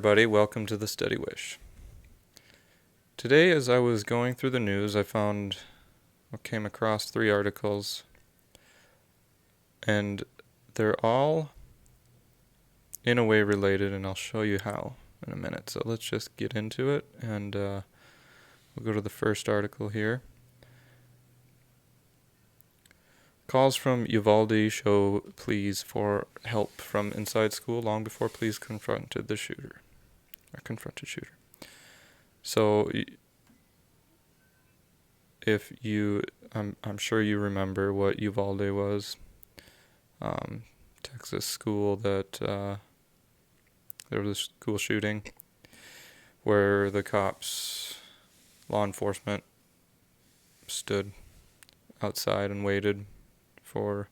everybody. Welcome to the Steady Wish. Today, as I was going through the news, I came across 3 articles, and they're all in a way related, and I'll show you how in a minute. So let's just get into it, and we'll go to the first article here. Calls from Uvalde show pleas for help from inside school long before police confronted shooter. So, I'm sure you remember what Uvalde was. Texas school that there was a school shooting where the law enforcement, stood outside and waited for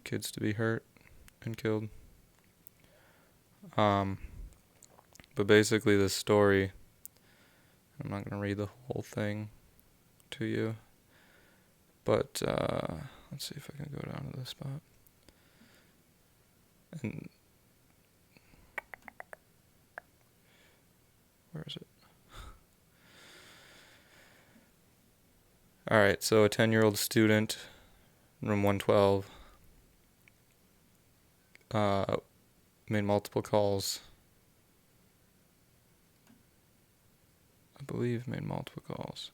kids to be hurt and killed. But basically this story, I'm not going to read the whole thing to you, but let's see if I can go down to this spot. And where is it? Alright, so a 10-year-old student, room 112, made multiple calls. I believe made multiple calls.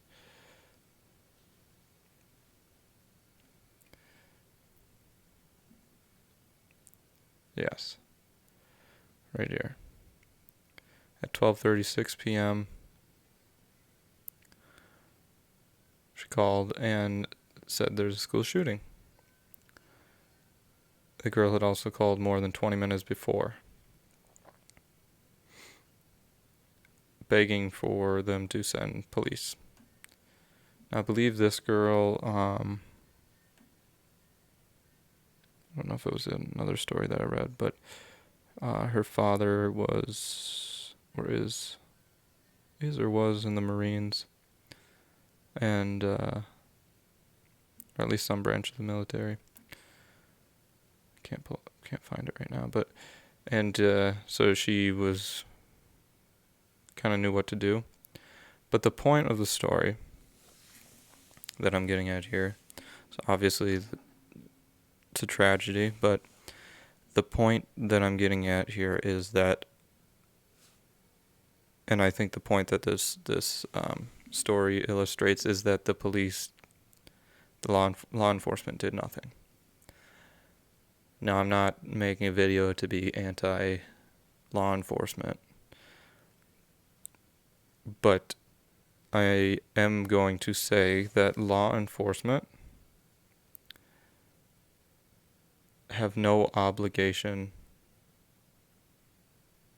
Yes. Right here. At 12:36 p.m. she called and said there's a school shooting. The girl had also called more than 20 minutes before, begging for them to send police. Now, I believe this girl, I don't know if it was another story that I read, but her father was in the Marines, and or at least some branch of the military. Can't find it right now, but so she was kind of knew what to do. But the point of the story that I'm getting at here, so obviously it's a tragedy, but the point that I'm getting at here is that, and I think the point that this story illustrates is that the law enforcement did nothing. Now, I'm not making a video to be anti-law enforcement, but I am going to say that law enforcement have no obligation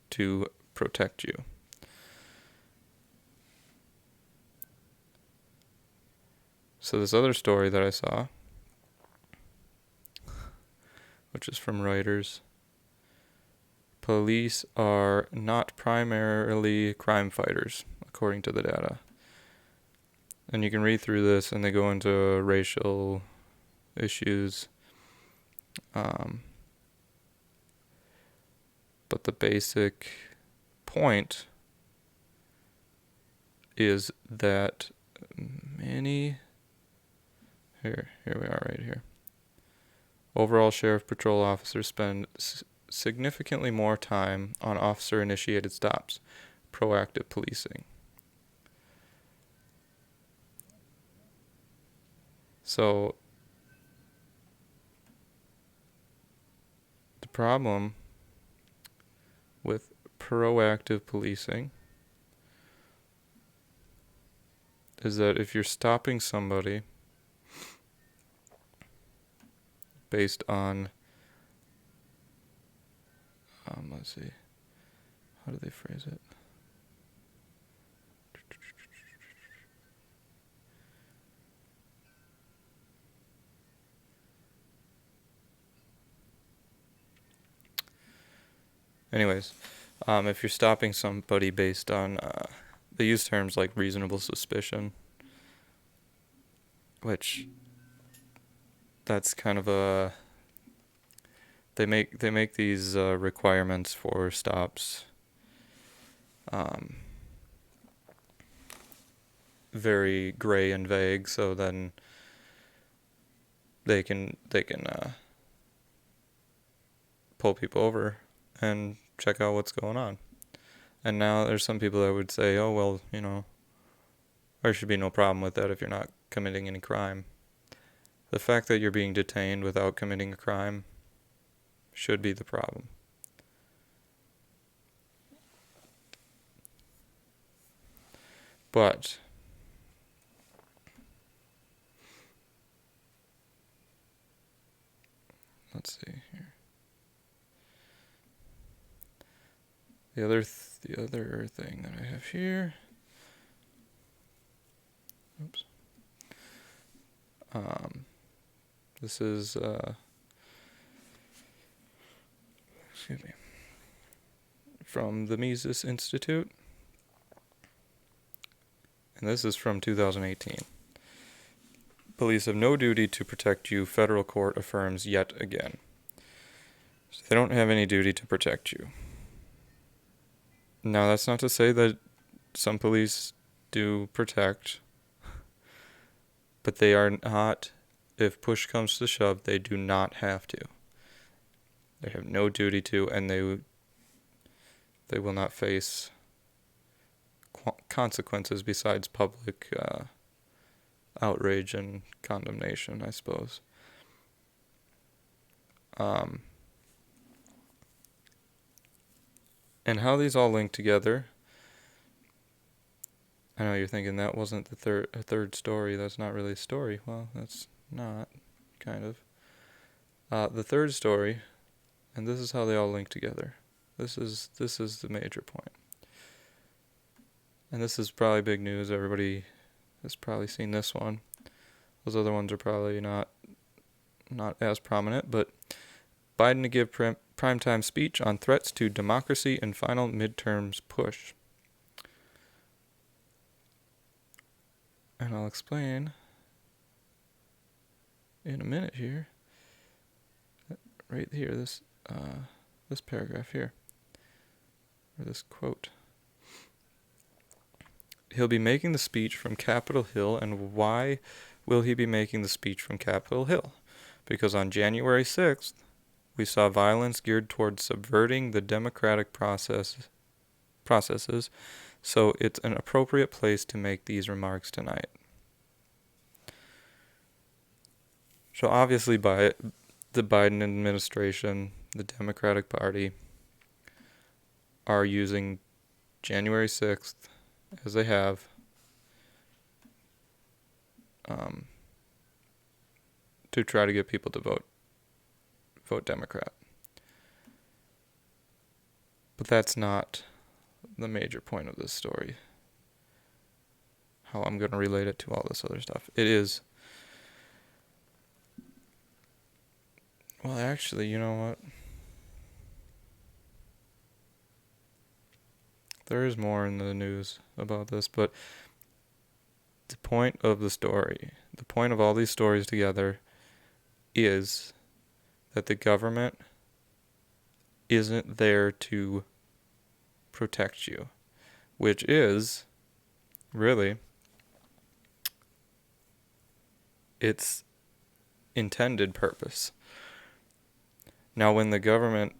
to protect you. So this other story that I saw, which is from Reuters, police are not primarily crime fighters, according to the data. And you can read through this, and they go into racial issues. But the basic point is that here we are right here. Overall, sheriff patrol officers spend significantly more time on officer-initiated stops, proactive policing. So, the problem with proactive policing is that if you're stopping somebody based on, let's see, how do they phrase it? Anyways, if you're stopping somebody based on, they use terms like reasonable suspicion, which that's kind of they make these requirements for stops um, very gray and vague, so then they can pull people over and check out what's going on. And now there's some people that would say, oh, well, there should be no problem with that if you're not committing any crime. The fact that you're being detained without committing a crime should be the problem. But let's see here. The other thing that I have here. Oops. This is excuse me, from the Mises Institute, and this is from 2018. Police have no duty to protect you, federal court affirms yet again. So they don't have any duty to protect you. Now, that's not to say that some police do protect, but they are not, if push comes to shove, they do not have to. They have no duty to, and they will not face consequences besides public outrage and condemnation, I suppose. And how these all link together, I know you're thinking that wasn't the third story. That's not really a story. Well, that's not, kind of. The third story, and this is how they all link together. This is the major point. And this is probably big news. Everybody has probably seen this one. Those other ones are probably not as prominent, but Biden to give primetime speech on threats to democracy in final midterms push. And I'll explain in a minute here. Right here, this paragraph here, or this quote. He'll be making the speech from Capitol Hill, and why will he be making the speech from Capitol Hill? Because on January 6th, we saw violence geared towards subverting the democratic processes, so it's an appropriate place to make these remarks tonight. So obviously by the Biden administration, the Democratic Party, are using January 6th, as they have, to try to get people to vote Democrat. But that's not the major point of this story. How I'm going to relate it to all this other stuff. It is, well, actually, you know what? There is more in the news about this, but the point of the story, the point of all these stories together, is that the government isn't there to protect you, which is really its intended purpose. Now, when the government,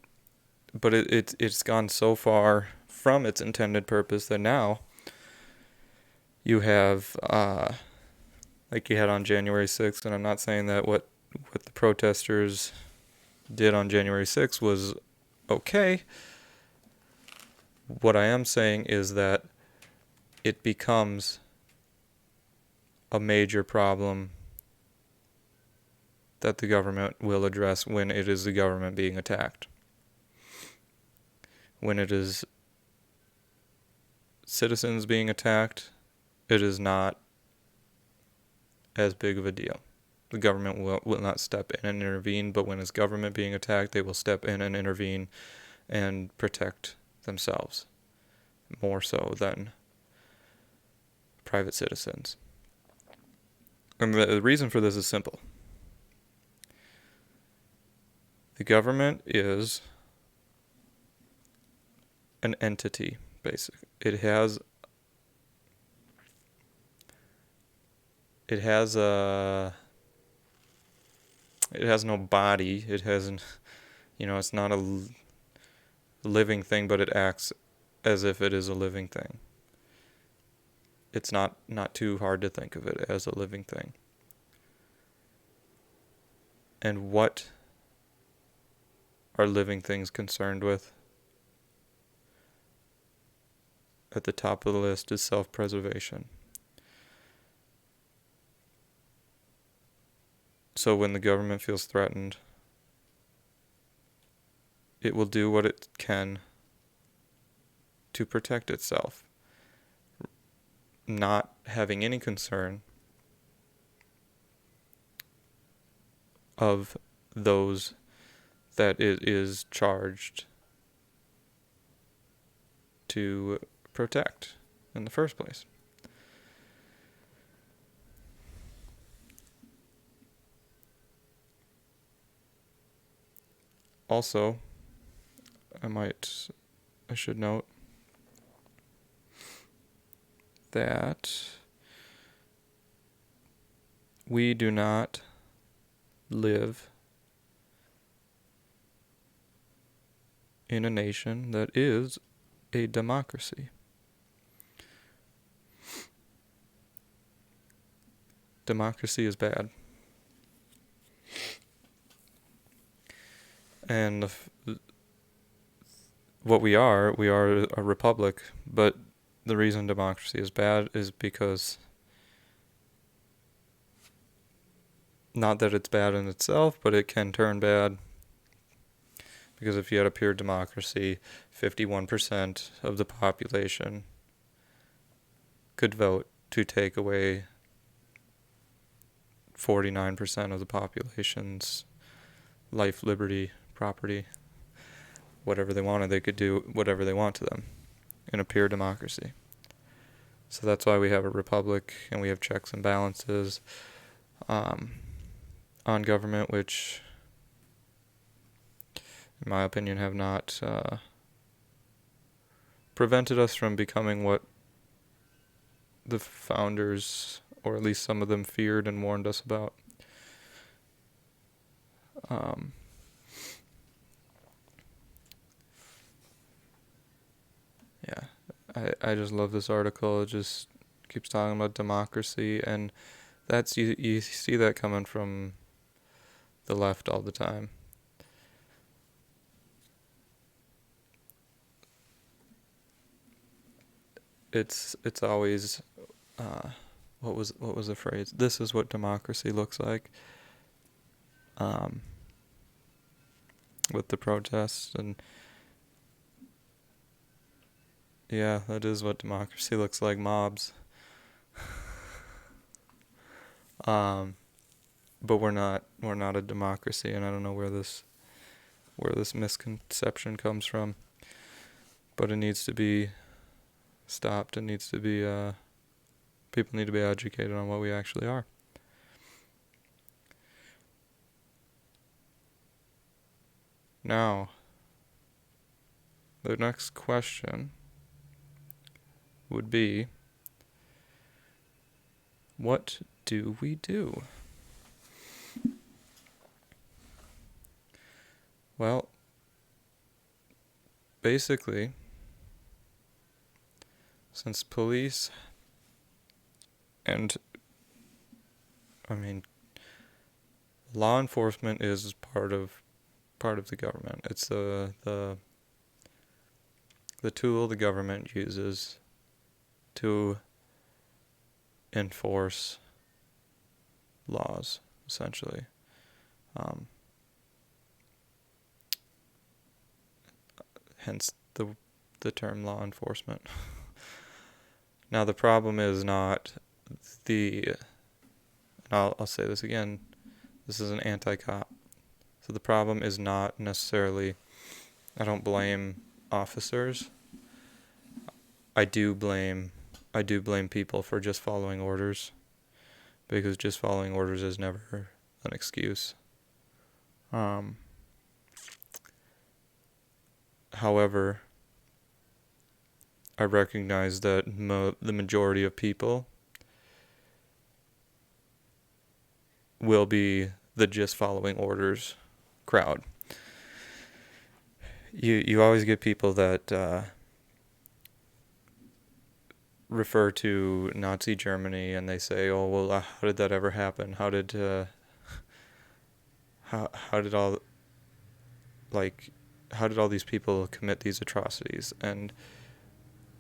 but it's gone so far from its intended purpose that now you have, like you had on January 6th, and I'm not saying that what the protesters did on January 6th was okay. What I am saying is that it becomes a major problem that the government will address when it is the government being attacked. When it is citizens being attacked, it is not as big of a deal. The government will not step in and intervene, but when it's government being attacked, they will step in and intervene and protect themselves more so than private citizens. And the reason for this is simple. The government is an entity, basic. It has no body. It hasn't, it's not a living thing, but it acts as if it is a living thing. It's not too hard to think of it as a living thing. And what are living things concerned with? At the top of the list is self-preservation. So when the government feels threatened, it will do what it can to protect itself, not having any concern of those that it is charged to protect in the first place. Also, I should note that we do not live in a nation that is a democracy. Democracy is bad. And what we are a republic, but the reason democracy is bad is because, not that it's bad in itself, but it can turn bad. Because if you had a pure democracy, 51% of the population could vote to take away 49% of the population's life, liberty, property, whatever they wanted. They could do whatever they want to them in a pure democracy. So that's why we have a republic and we have checks and balances on government, which, in my opinion, have not prevented us from becoming what the founders, or at least some of them, feared and warned us about. I just love this article. It just keeps talking about democracy, and that's you see that coming from the left all the time. It's always what was the phrase? This is what democracy looks like. With the protests, and yeah, that is what democracy looks like, mobs. But we're not a democracy, and I don't know where this misconception comes from. But it needs to be stopped. It needs to be people need to be educated on what we actually are. Now, the next question would be, what do we do? Well, basically, since police and, law enforcement is part of the government. It's the tool the government uses to enforce laws, essentially. Hence the term law enforcement. Now the problem is not I'll say this again, this is an anti-cop. So the problem is not necessarily, I don't blame officers. I do blame people for just following orders, because just following orders is never an excuse. However, I recognize that the majority of people will be the just following orders crowd. You always get people that refer to Nazi Germany and they say, "Oh well, how did that ever happen? How did all like how did all these people commit these atrocities, and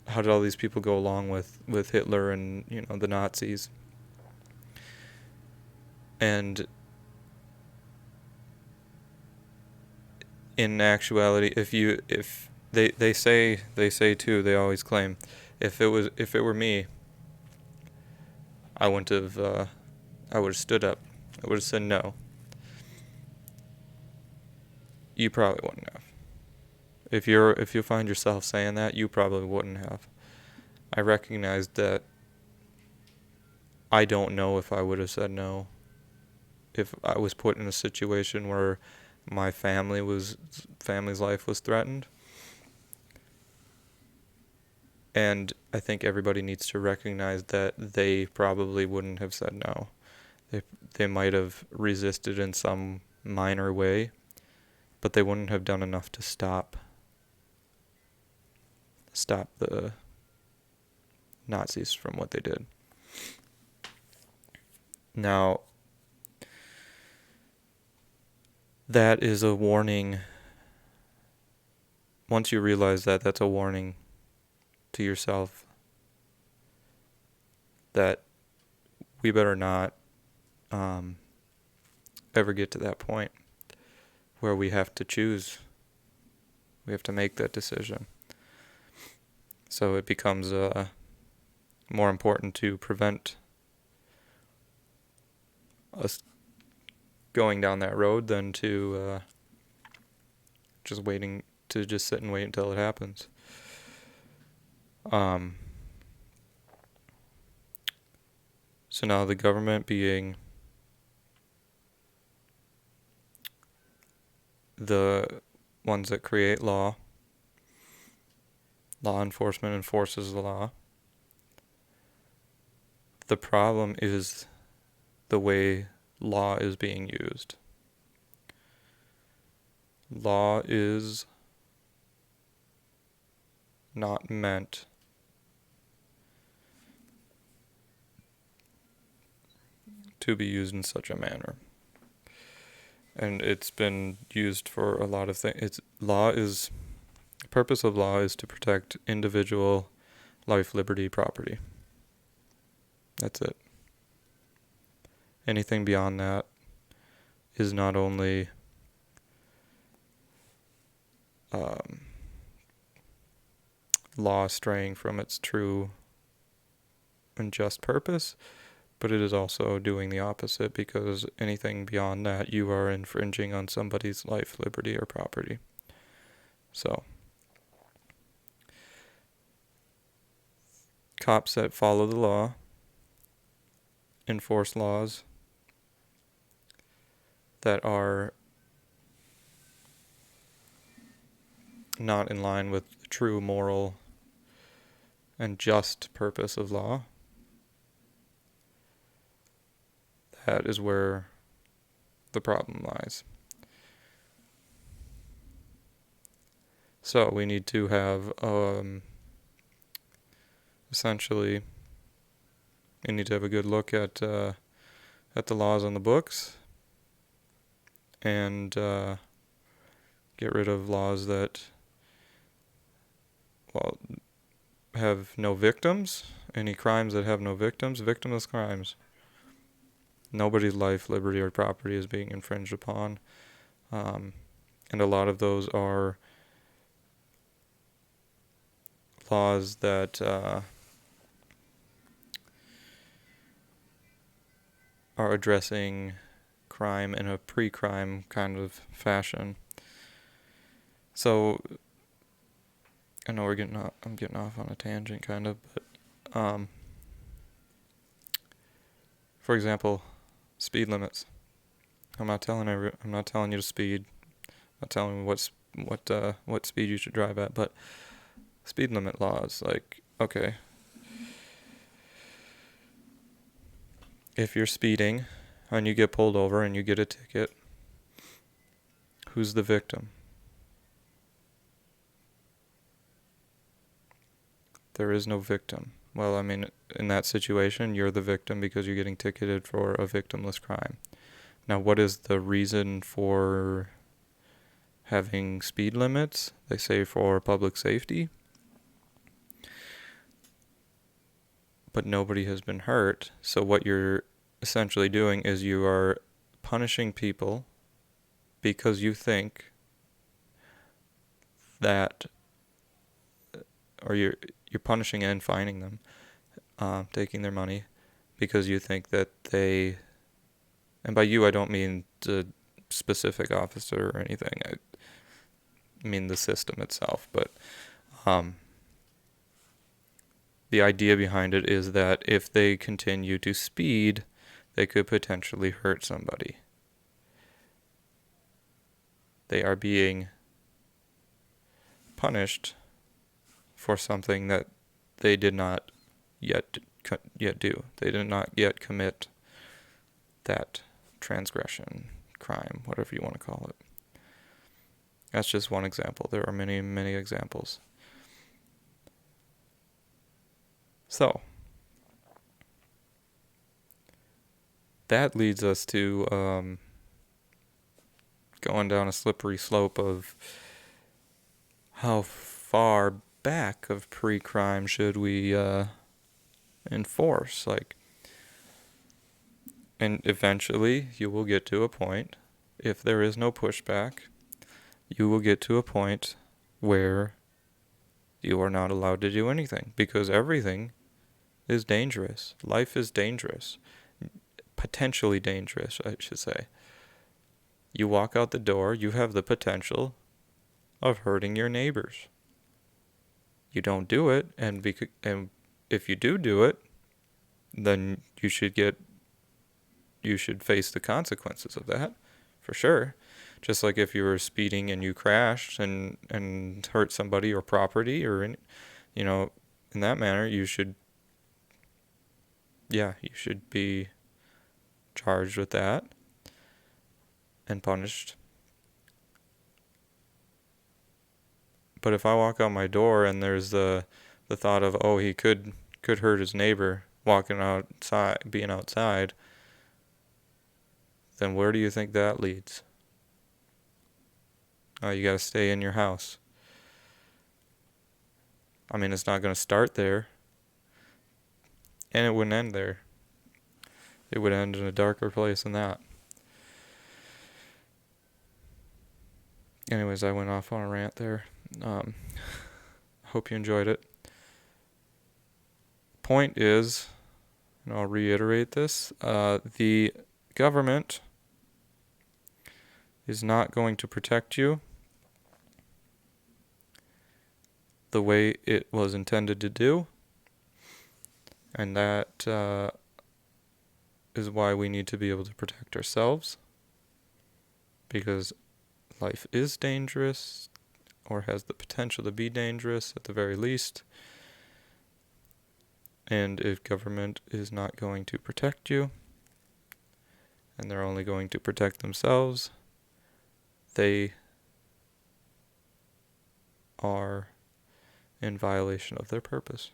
how did all these people go along with Hitler and the Nazis?" And in actuality, if they say too, they always claim, if it were me, I wouldn't have I would have stood up. I would have said no. You probably wouldn't have. If you find yourself saying that, you probably wouldn't have. I recognize that I don't know if I would have said no if I was put in a situation where my family's life was threatened. And I think everybody needs to recognize that they probably wouldn't have said no. They might have resisted in some minor way, but they wouldn't have done enough to stop the Nazis from what they did. Now, that is a warning. Once you realize that, that's a warning to yourself that we better not ever get to that point where we have to choose. We have to make that decision. So it becomes more important to prevent us going down that road than to just sit and wait until it happens. So now the government being the ones that create law enforcement enforces the law. The problem is the way law is being used. Law is not meant to be used in such a manner. And it's been used for a lot of things. The purpose of law is to protect individual life, liberty, property. That's it. Anything beyond that is not only law straying from its true and just purpose, but it is also doing the opposite, because anything beyond that, you are infringing on somebody's life, liberty, or property. So, cops that follow the law, enforce laws that are not in line with the true moral and just purpose of law, that is where the problem lies. So we need to have essentially, we need to have a good look at the laws on the books, and get rid of laws that have no victims. Any crimes that have no victims, victimless crimes. Nobody's life, liberty, or property is being infringed upon. And a lot of those are laws that are addressing crime in a pre-crime kind of fashion. So, I know I'm getting off on a tangent kind of, but for example, speed limits. I'm not telling you to speed. I'm not telling you what speed you should drive at, but speed limit laws. Like, okay, if you're speeding and you get pulled over and you get a ticket, who's the victim? There is no victim. Well, I mean, in that situation, you're the victim because you're getting ticketed for a victimless crime. Now, what is the reason for having speed limits? They say for public safety. But nobody has been hurt. So what you're essentially doing is you are punishing people because you think that, or you're punishing and fining them, taking their money because you think that they, and by you I don't mean the specific officer or anything. I mean the system itself. But the idea behind it is that if they continue to speed, they could potentially hurt somebody. They are being punished for something that they did not yet do. They did not yet commit that transgression, crime, whatever you want to call it. That's just one example. There are many, many examples. So, that leads us to going down a slippery slope of how far back of pre-crime should we enforce. Like, and eventually you will get to a point, if there is no pushback, you will get to a point where you are not allowed to do anything because everything is dangerous. Life is dangerous. Potentially dangerous, I should say. You walk out the door, you have the potential of hurting your neighbors. You don't do it, and if you do it, then you should face the consequences of that, for sure. Just like if you were speeding and you crashed and hurt somebody or property or in that manner, you should be charged with that and punished. But if I walk out my door and there's the thought of, oh, he could hurt his neighbor walking outside, being outside, then where do you think that leads? Oh, you gotta stay in your house. I mean, it's not gonna start there. And it wouldn't end there. It would end in a darker place than that. Anyways, I went off on a rant there. Hope you enjoyed it. Point is, and I'll reiterate this, the government is not going to protect you the way it was intended to do. And that is why we need to be able to protect ourselves. Because life is dangerous, or has the potential to be dangerous at the very least. And if government is not going to protect you, and they're only going to protect themselves, they are in violation of their purpose.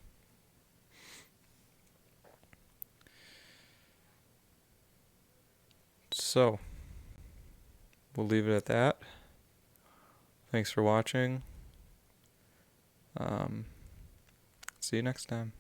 So, we'll leave it at that. Thanks for watching. See you next time.